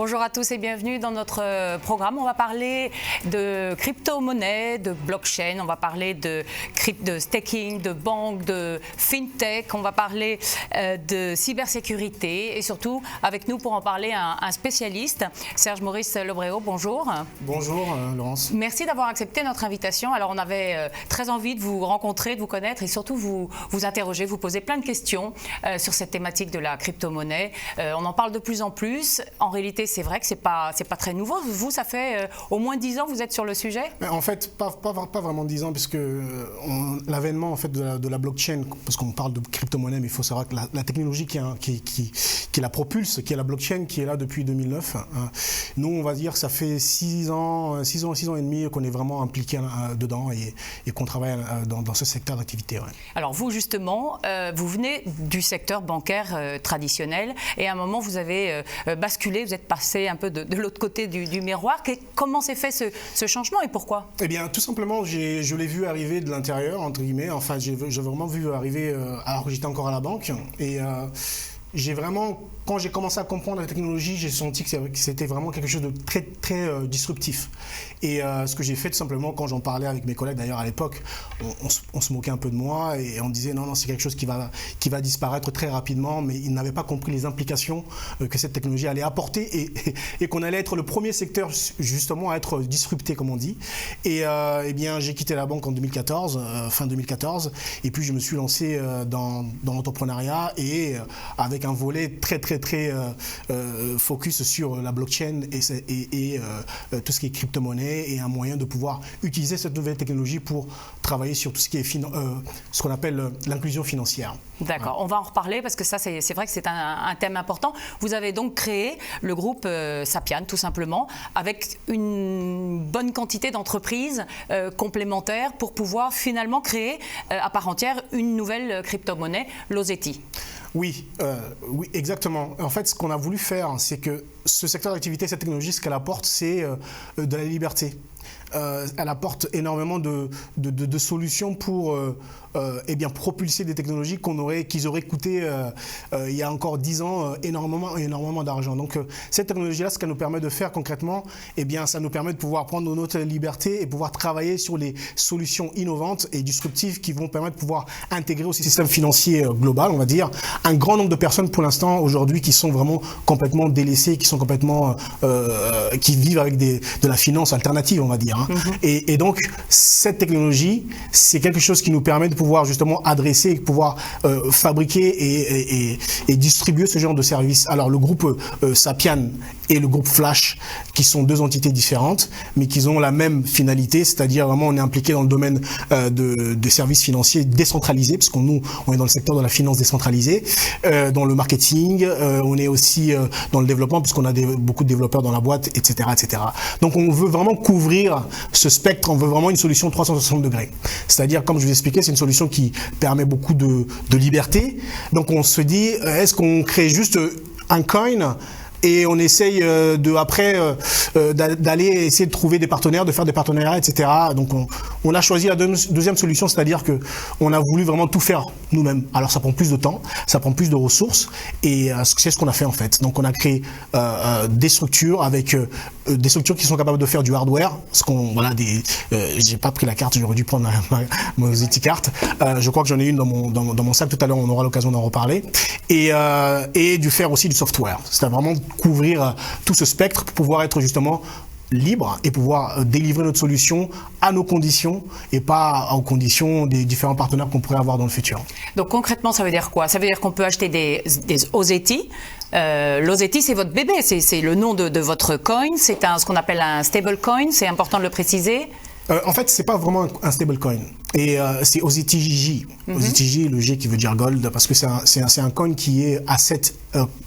Bonjour à tous et bienvenue dans notre programme. On va parler de crypto-monnaie, de blockchain, on va parler de staking, de banque, de fintech, on va parler de cybersécurité et surtout avec nous pour en parler un spécialiste, Serge Maurice Lobréau. Bonjour. Bonjour Laurence. Merci d'avoir accepté notre invitation. Alors on avait très envie de vous rencontrer, de vous connaître et surtout vous interroger, vous poser plein de questions sur cette thématique de la crypto-monnaie. On en parle de plus en plus. En réalité, c'est vrai que c'est pas très nouveau. Vous, ça fait au moins 10 ans que vous êtes sur le sujet? Mais en fait, pas vraiment 10 ans, puisque l'avènement en fait, de la blockchain, parce qu'on parle de crypto-monnaie, mais il faut savoir que la technologie qui la propulse, qui est la blockchain, qui est là depuis 2009, nous, on va dire que ça fait 6 ans et demi qu'on est vraiment impliqué dedans et qu'on travaille dans ce secteur d'activité. Ouais. Alors vous, justement, vous venez du secteur bancaire traditionnel et à un moment, vous avez basculé, vous êtes passé un peu de l'autre côté du miroir. Comment s'est fait ce changement et pourquoi? Eh bien, tout simplement, je l'ai vu arriver de l'intérieur, entre guillemets. Enfin, j'ai vraiment vu arriver alors que j'étais encore à la banque. Et j'ai vraiment, quand j'ai commencé à comprendre la technologie, j'ai senti que c'était vraiment quelque chose de très, très disruptif. Et ce que j'ai fait tout simplement, quand j'en parlais avec mes collègues, d'ailleurs à l'époque, on se moquait un peu de moi et on disait non, c'est quelque chose qui va disparaître très rapidement, mais ils n'avaient pas compris les implications que cette technologie allait apporter et qu'on allait être le premier secteur justement à être disrupté, comme on dit. Et eh bien, j'ai quitté la banque en 2014, fin 2014, et puis je me suis lancé dans l'entrepreneuriat et avec un volet très focus sur la blockchain et tout ce qui est crypto-monnaie et un moyen de pouvoir utiliser cette nouvelle technologie pour travailler sur tout ce qui est ce qu'on appelle l'inclusion financière. D'accord, on va en reparler parce que ça c'est vrai que c'est un thème important. Vous avez donc créé le groupe Sapian tout simplement avec une bonne quantité d'entreprises complémentaires pour pouvoir finalement créer à part entière une nouvelle crypto-monnaie, l'Ozeti. Oui, exactement. En fait, ce qu'on a voulu faire, c'est que ce secteur d'activité, cette technologie, ce qu'elle apporte, c'est de la liberté. Elle apporte énormément de solutions pour eh bien, propulser des technologies qu'ils auraient coûté il y a encore 10 ans énormément d'argent. Donc cette technologie-là, ce qu'elle nous permet de faire concrètement, eh bien, ça nous permet de pouvoir prendre notre liberté et pouvoir travailler sur les solutions innovantes et disruptives qui vont permettre de pouvoir intégrer au système financier global, on va dire, un grand nombre de personnes pour l'instant aujourd'hui qui sont vraiment complètement délaissées, qui sont complètement qui vivent avec de la finance alternative, on va dire. Et donc, cette technologie, c'est quelque chose qui nous permet de pouvoir justement adresser, pouvoir fabriquer et distribuer ce genre de services. Alors, le groupe Sapian et le groupe Flash, qui sont deux entités différentes, mais qui ont la même finalité, c'est-à-dire vraiment on est impliqué dans le domaine de services financiers décentralisés, parce qu'on est dans le secteur de la finance décentralisée, dans le marketing, on est aussi dans le développement, puisqu'on a beaucoup de développeurs dans la boîte, etc., etc. Donc, on veut vraiment couvrir ce spectre, on veut vraiment une solution 360 degrés. C'est-à-dire, comme je vous expliquais, c'est une solution qui permet beaucoup de liberté. Donc on se dit, est-ce qu'on crée juste un coin et on essaye d'aller essayer de trouver des partenaires, de faire des partenariats, etc. Donc on a choisi la deuxième solution, c'est-à-dire que on a voulu vraiment tout faire nous-mêmes. Alors ça prend plus de temps, ça prend plus de ressources et c'est ce qu'on a fait en fait. Donc on a créé des structures avec des structures qui sont capables de faire du hardware. J'ai pas pris la carte, j'aurais dû prendre mon Ozeti carte. Je crois que j'en ai une dans mon sac tout à l'heure, on aura l'occasion d'en reparler. Et du faire aussi du software. C'est vraiment couvrir tout ce spectre pour pouvoir être justement libre et pouvoir délivrer notre solution à nos conditions et pas aux conditions des différents partenaires qu'on pourrait avoir dans le futur. Donc concrètement, ça veut dire quoi? Ça veut dire qu'on peut acheter des Ozeti. L'Ozeti, c'est votre bébé, c'est le nom de votre coin, c'est ce qu'on appelle un stablecoin, c'est important de le préciser. En fait, c'est pas vraiment un stablecoin. Et c'est OZETIJ. OZETIJ, le G qui veut dire gold, parce que c'est un coin qui est asset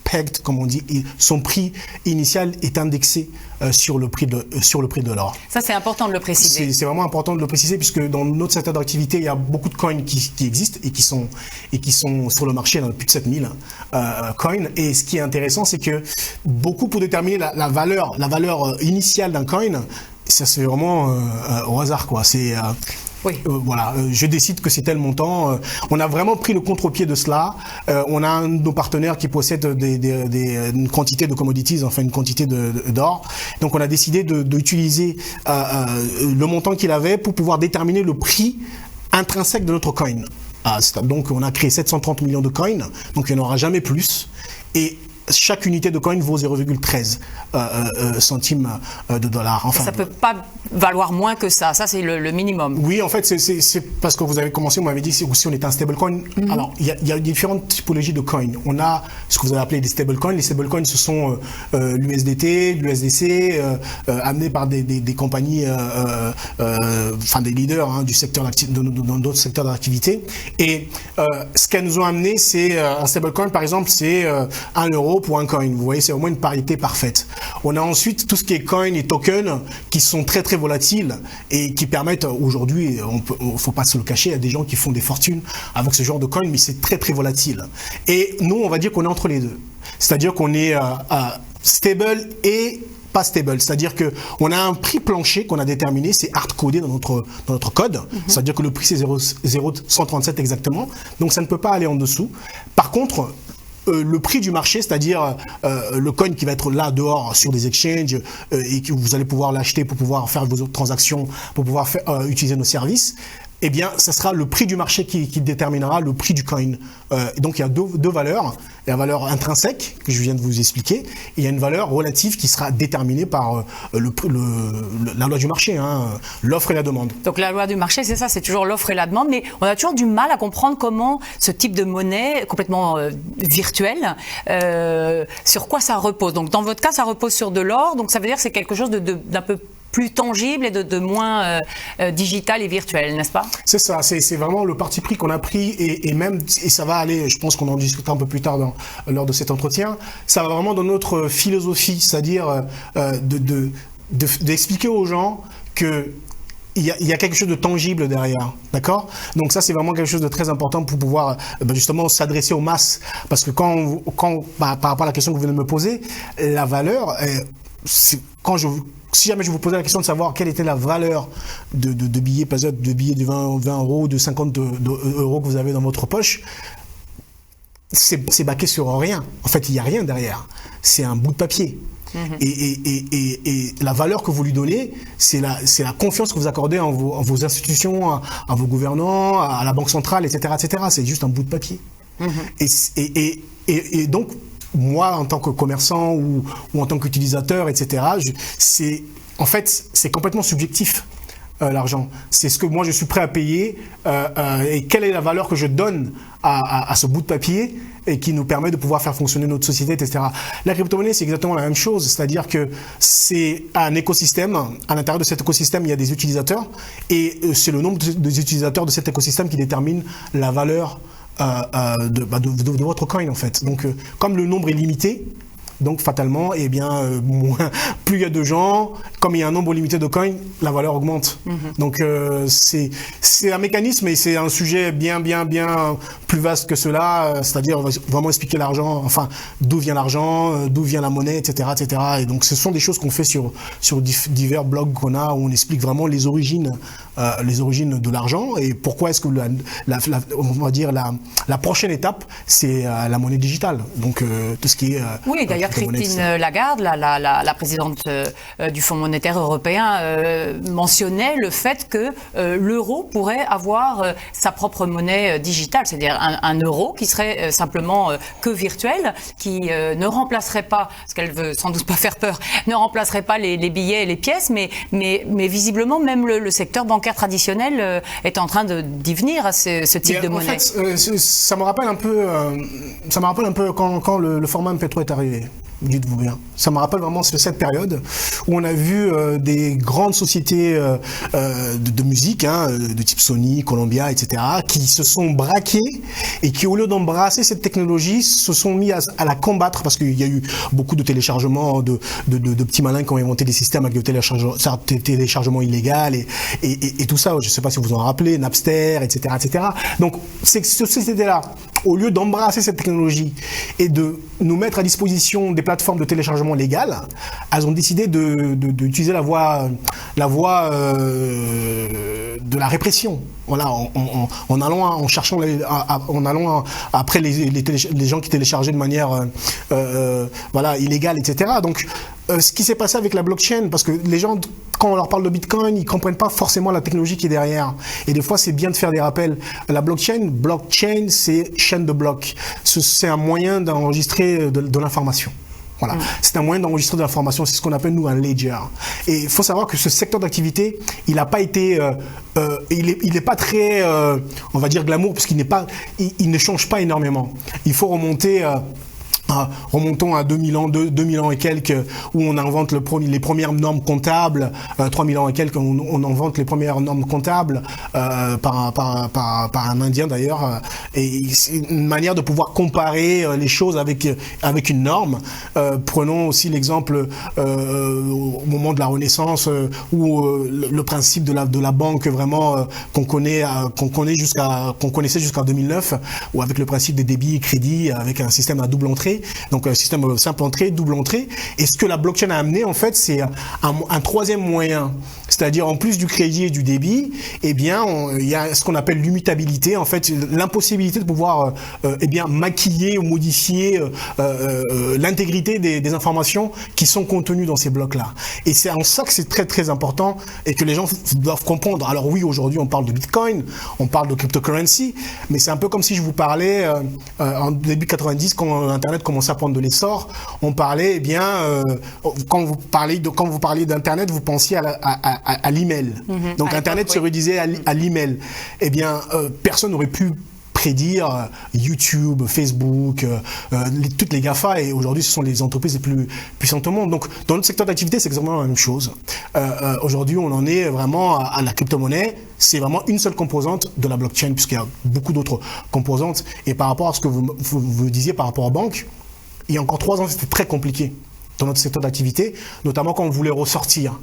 pegged, comme on dit. Et son prix initial est indexé sur le prix de l'or. Ça, c'est important de le préciser. C'est vraiment important de le préciser, puisque dans notre secteur d'activité, il y a beaucoup de coins qui existent et qui sont sur le marché, il y en a plus de 7000 coins. Et ce qui est intéressant, c'est que beaucoup, pour déterminer la valeur initiale d'un coin, ça c'est vraiment au hasard, quoi. Oui. Voilà, je décide que c'est tel montant. On a vraiment pris le contre-pied de cela. On a un de nos partenaires qui possède une quantité de commodities, enfin une quantité d'or. Donc on a décidé d'utiliser le montant qu'il avait pour pouvoir déterminer le prix intrinsèque de notre coin. Donc on a créé 730 millions de coins, donc il n'y en aura jamais plus. Et chaque unité de coin vaut 0,13 centimes de dollars. Enfin, ça ne peut pas valoir moins que ça. Ça, c'est le minimum. Oui, en fait, c'est parce que vous avez commencé, vous m'avez dit si on est un stablecoin. Alors, il y a différentes typologies de coins. On a ce que vous avez appelé des stablecoins. Les stablecoins, ce sont l'USDT, l'USDC, amenés par des compagnies, enfin des leaders du secteur dans d'autres secteurs d'activité. Et ce qu'elles nous ont amené, c'est un stablecoin, par exemple, c'est 1 euro pour un coin. Vous voyez, c'est au moins une parité parfaite. On a ensuite tout ce qui est coin et token qui sont très très volatiles et qui permettent aujourd'hui, faut pas se le cacher, il y a des gens qui font des fortunes avec ce genre de coin, mais c'est très très volatile. Et nous, on va dire qu'on est entre les deux. C'est-à-dire qu'on est stable et pas stable, c'est-à-dire que on a un prix plancher qu'on a déterminé, c'est hard-codé dans notre code, c'est-à-dire que le prix c'est 0,137 exactement, donc ça ne peut pas aller en dessous. Par contre, le prix du marché, c'est-à-dire le coin qui va être là dehors sur des exchanges et que vous allez pouvoir l'acheter pour pouvoir faire vos autres transactions, pour pouvoir utiliser nos services, eh bien, ça sera le prix du marché qui déterminera le prix du coin. Donc, il y a deux valeurs. Il y a la valeur intrinsèque, que je viens de vous expliquer, et il y a une valeur relative qui sera déterminée par la loi du marché, l'offre et la demande. Donc, la loi du marché, c'est ça, c'est toujours l'offre et la demande, mais on a toujours du mal à comprendre comment ce type de monnaie complètement virtuelle, sur quoi ça repose. Donc, dans votre cas, ça repose sur de l'or, donc ça veut dire que c'est quelque chose d'un peu plus tangible et de moins digital et virtuel, n'est-ce pas? C'est ça, c'est vraiment le parti pris qu'on a pris et ça va aller, je pense qu'on en discutera un peu plus tard lors de cet entretien, ça va vraiment dans notre philosophie, c'est-à-dire d'expliquer aux gens que il y a quelque chose de tangible derrière, d'accord? Donc ça, c'est vraiment quelque chose de très important pour pouvoir justement s'adresser aux masses. Parce que par rapport à la question que vous venez de me poser, la valeur, si jamais je vous posais la question de savoir quelle était la valeur de billets, par exemple, de billets de 20 euros, de 50 euros que vous avez dans votre poche, c'est baqué sur rien. En fait, il n'y a rien derrière. C'est un bout de papier. Et la valeur que vous lui donnez, c'est la confiance que vous accordez en vos institutions, à vos gouvernants, à la Banque centrale, etc., etc. C'est juste un bout de papier. Et donc, moi, en tant que commerçant ou en tant qu'utilisateur, etc., c'est complètement subjectif, l'argent. C'est ce que moi, je suis prêt à payer et quelle est la valeur que je donne à ce bout de papier et qui nous permet de pouvoir faire fonctionner notre société, etc. La crypto-monnaie, c'est exactement la même chose, c'est-à-dire que c'est un écosystème. À l'intérieur de cet écosystème, il y a des utilisateurs et c'est le nombre des utilisateurs de cet écosystème qui détermine la valeur de votre coin, en fait. Donc, comme le nombre est limité, donc fatalement, eh bien, plus il y a de gens, comme il y a un nombre limité de coins, la valeur augmente. Donc c'est un mécanisme et c'est un sujet bien plus vaste que cela, c'est-à-dire on va vraiment expliquer l'argent, enfin d'où vient l'argent, d'où vient la monnaie, etc., etc. Et donc ce sont des choses qu'on fait sur divers blogs qu'on a où on explique vraiment les origines de l'argent et pourquoi est-ce que on va dire la prochaine étape c'est la monnaie digitale. Donc tout ce qui est oui, d'ailleurs Christine Lagarde, la présidente du Fonds monétaire européen, mentionnait le fait que l'euro pourrait avoir sa propre monnaie digitale, c'est-à-dire un euro qui serait simplement que virtuel, qui ne remplacerait pas, parce qu'elle veut sans doute pas faire peur, ne remplacerait pas les billets et les pièces, mais visiblement même le secteur bancaire traditionnel est en train d'y venir à ce type de monnaie. En fait, ça me rappelle un peu quand le format MP3 est arrivé. Dites-vous bien. Ça me rappelle vraiment cette période où on a vu des grandes sociétés de musique, de type Sony, Columbia, etc., qui se sont braquées et qui, au lieu d'embrasser cette technologie, se sont mis à la combattre parce qu'il y a eu beaucoup de téléchargements de petits malins qui ont inventé des systèmes avec le téléchargement illégal et tout ça. Je ne sais pas si vous en rappelez, Napster, etc., etc. Donc, ces sociétés-là au lieu d'embrasser cette technologie et de nous mettre à disposition des plateformes de téléchargement légales, elles ont décidé d'utiliser la voie de la répression. Voilà, en allant après les gens qui téléchargeaient de manière illégale, etc. Donc, ce qui s'est passé avec la blockchain, parce que les gens, quand on leur parle de Bitcoin, ils comprennent pas forcément la technologie qui est derrière. Et des fois, c'est bien de faire des rappels. La blockchain, c'est chaîne de blocs. C'est un moyen d'enregistrer de l'information. Voilà, c'est un moyen d'enregistrer de l'information, c'est ce qu'on appelle nous un ledger. Et il faut savoir que ce secteur d'activité, il n'a pas été, il est pas très, on va dire glamour, parce il ne change pas énormément. Il faut remonter. Remontons à 2000 ans et quelques, où on invente les premières normes comptables, 3000 ans et quelques, on invente les premières normes comptables par un Indien d'ailleurs, et c'est une manière de pouvoir comparer les choses avec une norme. Prenons aussi l'exemple au moment de la Renaissance, où le principe de la banque vraiment qu'on connaissait jusqu'en 2009, ou avec le principe des débits et crédits, avec un système à double entrée. Donc un système simple entrée, double entrée. Et ce que la blockchain a amené, en fait, c'est un troisième moyen. C'est-à-dire, en plus du crédit et du débit, eh bien, il y a ce qu'on appelle l'immutabilité, en fait, l'impossibilité de pouvoir maquiller ou modifier l'intégrité des informations qui sont contenues dans ces blocs-là. Et c'est en ça que c'est très très important et que les gens doivent comprendre. Alors oui, aujourd'hui, on parle de Bitcoin, on parle de cryptocurrency, mais c'est un peu comme si je vous parlais en début 90, quand Internet commençait à prendre de l'essor, on parlait, quand vous parliez d'Internet, vous pensiez à l'email. Donc Internet se réduisait à l'email. Eh bien, personne n'aurait pu prédire YouTube, Facebook, toutes les GAFA, et aujourd'hui ce sont les entreprises les plus puissantes au monde. Donc dans notre secteur d'activité, c'est exactement la même chose. Aujourd'hui, on en est vraiment à la crypto-monnaie. C'est vraiment une seule composante de la blockchain, puisqu'il y a beaucoup d'autres composantes. Et par rapport à ce que vous disiez par rapport aux banques, il y a encore 3 ans, c'était très compliqué dans notre secteur d'activité, notamment quand on voulait ressortir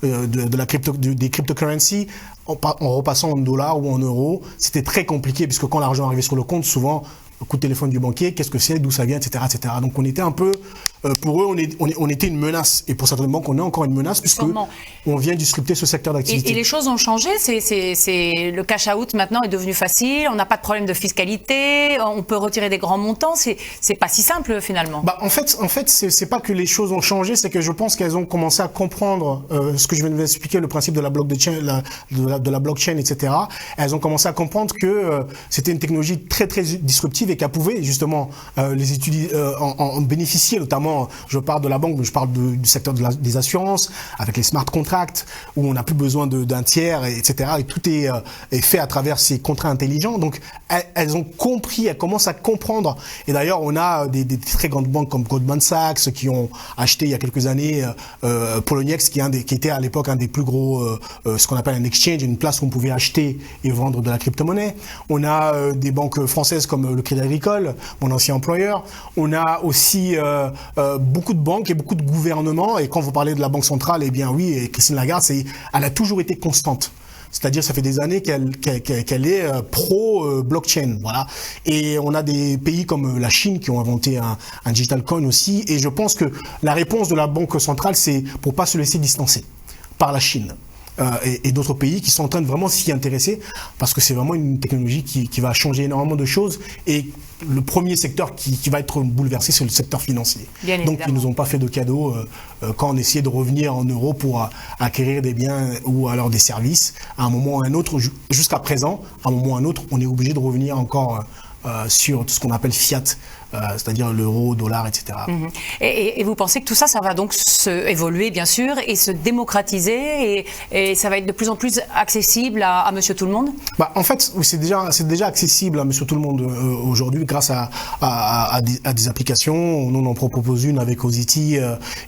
des cryptocurrencies en repassant en dollars ou en euros. C'était très compliqué, puisque quand l'argent arrivait sur le compte, souvent, le coup de téléphone du banquier, qu'est-ce que c'est, d'où ça vient, etc., etc. Donc on était un peu, pour eux, on était une menace. Et pour certaines banques, on est encore une menace, puisque on vient disrupter ce secteur d'activité. Et les choses ont changé. Le cash out maintenant est devenu facile. On n'a pas de problème de fiscalité. On peut retirer des grands montants. C'est pas si simple finalement. En fait, c'est pas que les choses ont changé, c'est que je pense qu'elles ont commencé à comprendre ce que je viens de vous expliquer, le principe de la blockchain, etc. Elles ont commencé à comprendre que c'était une technologie très très disruptive et qu'elle pouvait justement les étudier, en bénéficier, notamment. Je parle de la banque, mais je parle du secteur des assurances, avec les smart contracts, où on n'a plus besoin d'un tiers, etc. Et tout est fait à travers ces contrats intelligents. Donc, elles ont compris, elles commencent à comprendre. Et d'ailleurs, on a des très grandes banques comme Goldman Sachs qui ont acheté il y a quelques années Poloniex, qui était à l'époque un des plus gros, ce qu'on appelle un exchange, une place où on pouvait acheter et vendre de la crypto-monnaie. On a des banques françaises comme le Crédit Agricole, mon ancien employeur. On a aussi beaucoup de banques et beaucoup de gouvernements. Et quand vous parlez de la Banque centrale, eh bien oui, et Christine Lagarde, elle a toujours été constante. C'est-à-dire, ça fait des années qu'elle est pro-blockchain, voilà. Et on a des pays comme la Chine qui ont inventé un digital coin aussi. Et je pense que la réponse de la Banque centrale, c'est pour pas se laisser distancer par la Chine. Et d'autres pays qui sont en train de vraiment s'y intéresser, parce que c'est vraiment une technologie qui va changer énormément de choses. Et le premier secteur qui va être bouleversé, c'est le secteur financier. Donc ils nous ont pas fait de cadeaux quand on essayait de revenir en euros pour acquérir des biens ou alors des services. À un moment ou à un autre, jusqu'à présent, à un moment ou à un autre, on est obligé de revenir encore sur tout ce qu'on appelle fiat, c'est-à-dire l'euro, dollar, etc. Et vous pensez que tout ça, ça va donc évoluer, bien sûr, et se démocratiser, et ça va être de plus en plus accessible à monsieur tout le monde? En fait, oui, c'est déjà accessible à monsieur tout le monde aujourd'hui, grâce à des applications. Nous, on en propose une avec Osity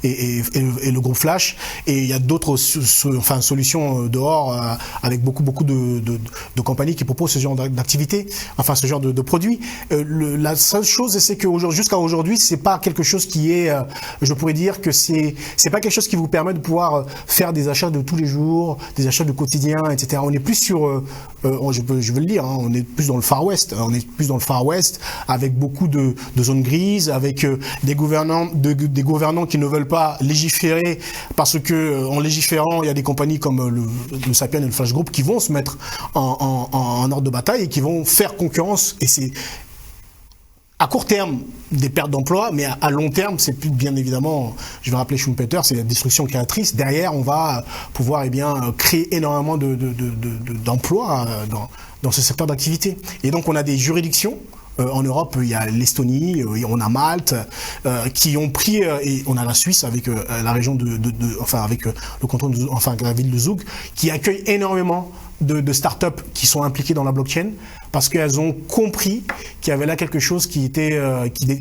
et le groupe Flash, et il y a d'autres solutions dehors avec beaucoup de compagnies qui proposent ce genre d'activité, enfin ce genre de produits. La seule chose, c'est que jusqu'à aujourd'hui, c'est pas quelque chose qui est, je pourrais dire que c'est pas quelque chose qui vous permet de pouvoir faire des achats de tous les jours, des achats de quotidien, etc. On est plus sur, je veux le dire, hein, on est plus dans le Far West. On est plus dans le Far West avec beaucoup de zones grises, avec des gouvernants qui ne veulent pas légiférer parce que en légiférant, il y a des compagnies comme le Sapien et le Flash Group qui vont se mettre en ordre de bataille et qui vont faire concurrence. Et c'est à court terme des pertes d'emplois, mais à long terme, c'est plus bien évidemment, je vais rappeler Schumpeter, c'est la destruction créatrice. Derrière, on va pouvoir créer énormément d'emplois dans ce secteur d'activité. Et donc, on a des juridictions. En Europe, il y a l'Estonie, on a Malte, qui ont pris, et on a la Suisse avec la région avec le canton, la ville de Zug, qui accueille énormément de startups qui sont impliquées dans la blockchain parce qu'elles ont compris qu'il y avait là quelque chose qui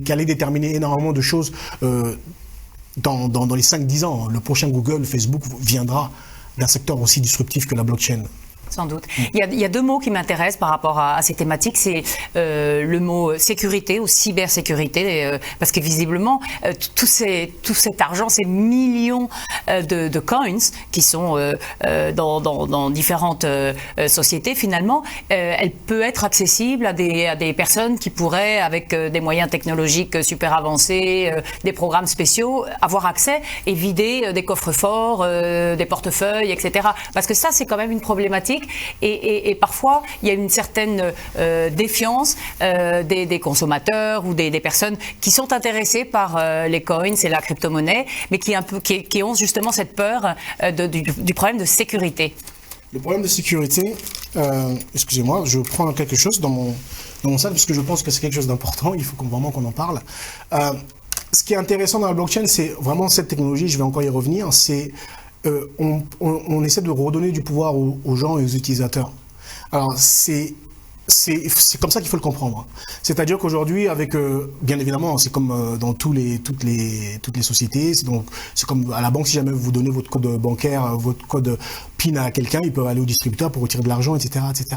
allait déterminer énormément de choses dans les 5-10 ans. Le prochain Google, Facebook viendra d'un secteur aussi disruptif que la blockchain. Sans doute. Il y a deux mots qui m'intéressent par rapport à ces thématiques. C'est le mot sécurité ou cybersécurité, parce que visiblement, tout cet argent, ces millions de coins qui sont dans différentes sociétés, finalement, elle peut être accessible à des personnes qui pourraient, avec des moyens technologiques super avancés, des programmes spéciaux, avoir accès et vider des coffres-forts, des portefeuilles, etc. Parce que ça, c'est quand même une problématique. Et parfois, il y a une certaine défiance des consommateurs ou des personnes qui sont intéressées par les coins et la crypto-monnaie, mais qui ont justement cette peur du problème de sécurité. Le problème de sécurité, excusez-moi, je prends quelque chose dans mon sac parce que je pense que c'est quelque chose d'important, il faut vraiment qu'on en parle. Ce qui est intéressant dans la blockchain, c'est vraiment cette technologie, je vais encore y revenir, c'est on essaie de redonner du pouvoir aux gens et aux utilisateurs. Alors c'est comme ça qu'il faut le comprendre. C'est-à-dire qu'aujourd'hui, avec bien évidemment, c'est comme dans toutes les sociétés. C'est comme à la banque, si jamais vous donnez votre code bancaire, votre code PIN à quelqu'un, ils peuvent aller au distributeur pour retirer de l'argent, etc., etc.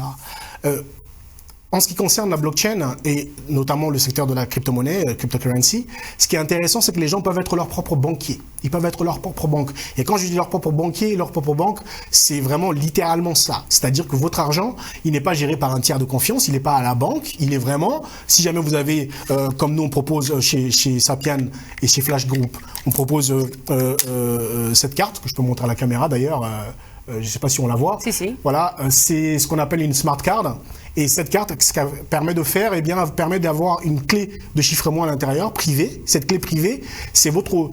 En ce qui concerne la blockchain et notamment le secteur de la crypto-monnaie, cryptocurrency, ce qui est intéressant, c'est que les gens peuvent être leurs propres banquiers. Ils peuvent être leur propre banque. Et quand je dis leur propre banquier et leur propre banque, c'est vraiment littéralement ça. C'est-à-dire que votre argent, il n'est pas géré par un tiers de confiance, il n'est pas à la banque, il est vraiment, si jamais vous avez, comme nous on propose chez Sapien et chez Flash Group, on propose cette carte, que je peux montrer à la caméra d'ailleurs, je ne sais pas si on la voit. Si. Voilà, c'est ce qu'on appelle une smart card. Et cette carte, ce qu'elle permet de faire, permet d'avoir une clé de chiffrement à l'intérieur, privée. Cette clé privée, c'est votre,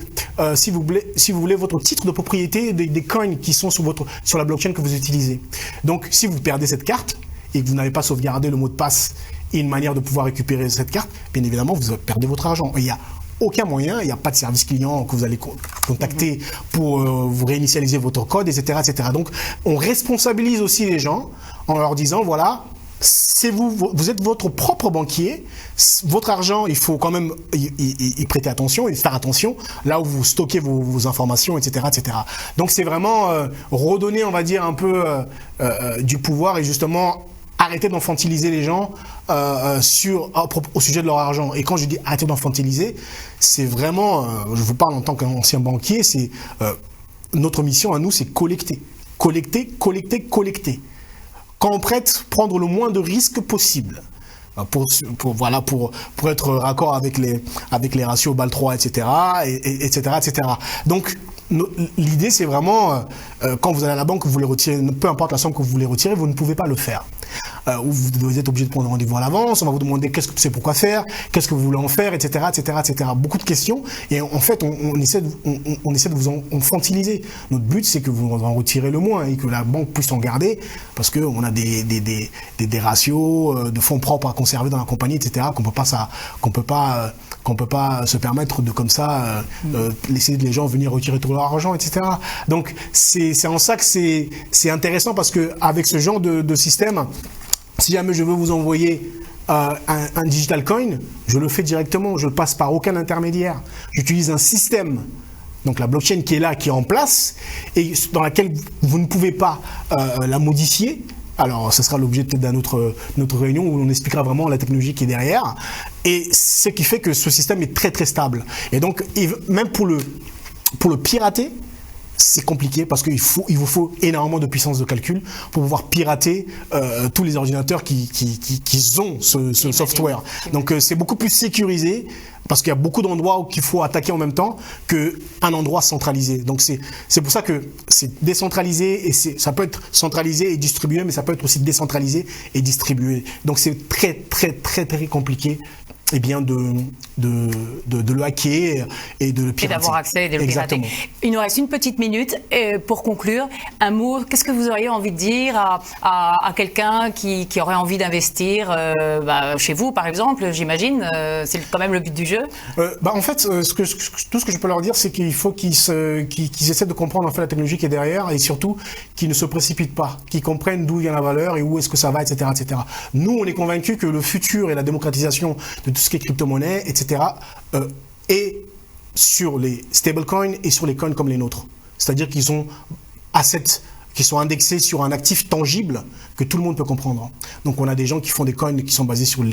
si vous voulez, votre titre de propriété des coins qui sont sur la blockchain que vous utilisez. Donc, si vous perdez cette carte et que vous n'avez pas sauvegardé le mot de passe et une manière de pouvoir récupérer cette carte, bien évidemment, vous perdez votre argent. Et il y a aucun moyen, il n'y a pas de service client que vous allez contacter pour vous réinitialiser votre code, etc., etc. Donc, on responsabilise aussi les gens en leur disant, voilà, c'est vous êtes votre propre banquier, votre argent, il faut quand même y prêter attention et faire attention là où vous stockez vos informations, etc., etc. Donc, c'est vraiment redonner, on va dire, un peu du pouvoir et justement arrêter d'enfantiliser les gens au sujet de leur argent. Et quand je dis arrêter d'enfantiliser, c'est vraiment, je vous parle en tant qu'ancien banquier, c'est notre mission à nous, c'est collecter. Collecter. Quand on prête, prendre le moins de risques possible. Pour être raccord avec les ratios BAL 3, etc., etc., etc. Donc, l'idée, c'est vraiment, quand vous allez à la banque, vous voulez retirer, peu importe la somme que vous voulez retirer, vous ne pouvez pas le faire. Ou vous êtes obligé de prendre rendez-vous à l'avance, on va vous demander qu'est-ce que c'est, pourquoi faire, qu'est-ce que vous voulez en faire, etc., etc., etc. Beaucoup de questions, et en fait, on essaie de vous infantiliser. Notre but, c'est que vous en retirez le moins et que la banque puisse en garder, parce qu'on a des ratios de fonds propres à conserver dans la compagnie, etc., qu'on peut pas se permettre de comme ça laisser les gens venir retirer tout leur argent, etc. Donc c'est en ça que c'est intéressant, parce que avec ce genre de système, si jamais je veux vous envoyer un digital coin, je le fais directement, je ne passe par aucun intermédiaire. J'utilise un système, donc la blockchain qui est là, qui est en place, et dans laquelle vous ne pouvez pas la modifier. Alors, ce sera l'objet peut-être notre réunion où on expliquera vraiment la technologie qui est derrière. Et ce qui fait que ce système est très, très stable. Et donc, même pour le pirater, c'est compliqué parce qu'il vous faut énormément de puissance de calcul pour pouvoir pirater tous les ordinateurs qui ont ce software. Donc c'est beaucoup plus sécurisé parce qu'il y a beaucoup d'endroits qu'il faut attaquer en même temps qu'un endroit centralisé. Donc c'est pour ça que c'est décentralisé et ça peut être centralisé et distribué, mais ça peut être aussi décentralisé et distribué. Donc c'est très très très très compliqué de le hacker et de le pirater. Et d'avoir accès et de le pirater. Il nous reste une petite minute. Et pour conclure, un mot, qu'est-ce que vous auriez envie de dire à quelqu'un qui aurait envie d'investir chez vous, par exemple, j'imagine, c'est quand même le but du jeu. En fait, tout ce que je peux leur dire, c'est qu'il faut qu'ils essaient de comprendre en fait la technologie qui est derrière et surtout qu'ils ne se précipitent pas, qu'ils comprennent d'où vient la valeur et où est-ce que ça va, etc., etc. Nous, on est convaincus que le futur et la démocratisation de tout ce qui est crypto-monnaie, etc., est sur les stablecoins et sur les coins comme les nôtres. C'est-à-dire qu'ils sont indexés sur un actif tangible que tout le monde peut comprendre. Donc on a des gens qui font des coins qui sont basés sur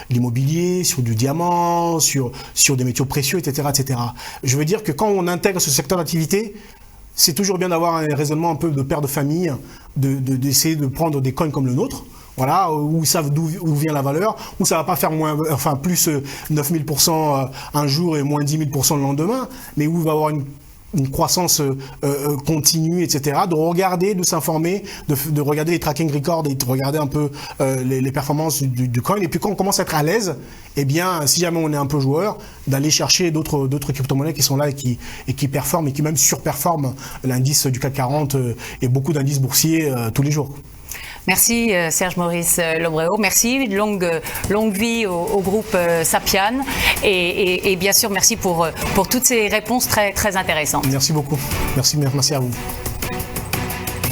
l'immobilier, sur du diamant, sur des métaux précieux, etc., etc. Je veux dire que quand on intègre ce secteur d'activité, c'est toujours bien d'avoir un raisonnement un peu de père de famille, d'essayer de prendre des coins comme le nôtre. Voilà, où ils savent d'où vient la valeur, où ça va pas faire plus 9000% un jour et moins 10 000% le lendemain, mais où il va y avoir une croissance continue, etc. De regarder, de s'informer, de regarder les tracking records et de regarder un peu les performances du coin. Et puis quand on commence à être à l'aise, eh bien, si jamais on est un peu joueur, d'aller chercher d'autres crypto-monnaies qui sont là et qui performent et qui même surperforment l'indice du CAC 40 et beaucoup d'indices boursiers tous les jours. Merci Serge Maurice Lobréau, merci, longue vie au groupe Sapian et bien sûr merci pour toutes ces réponses très, très intéressantes. Merci beaucoup, merci à vous.